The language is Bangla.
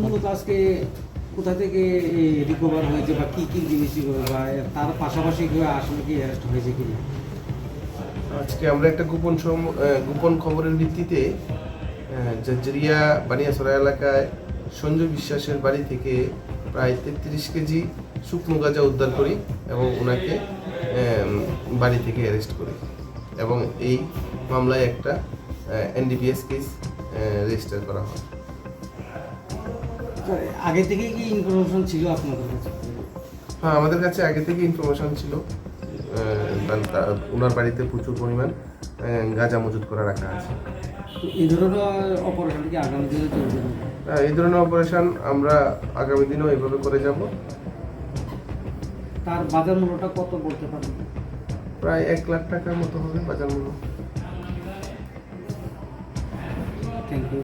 মূলত আজকে কোথা থেকে রিকভার হয়েছে বা কি কি জিনিস বা তার পাশাপাশি কেউ আসলে কি অ্যারেস্ট হয়েছে কি না? আজকে আমরা একটা গোপন খবরের ভিত্তিতে জাজ্জারিয়া বানিয়াছড়া এলাকায় সঞ্জয় বিশ্বাসের বাড়ি থেকে প্রায় 33 কেজি শুকনো গাঁজা উদ্ধার করি এবং ওনাকে বাড়ি থেকে অ্যারেস্ট করি এবং এই মামলায় একটা এনডিপিএস কেস রেজিস্টার করা হয়। আগে থেকে কি ইনফরমেশন ছিল আপনাদের কাছে? হ্যাঁ, আমাদের কাছে আগে থেকে ইনফরমেশন ছিল ওনার বাড়িতে প্রচুর পরিমাণ গাঁজা মজুত করে রাখা আছে। তো এই ধরনের অপারেশন কি আগামী দিনে চলবে? এই ধরনের অপারেশন আমরা আগামী দিনেও এইভাবে করে যাব। তার বাজার মূল্যটা কত বলতে পারবেন? প্রায় 1 লাখ টাকার মতো হবে বাজার মূল্য। Thank you.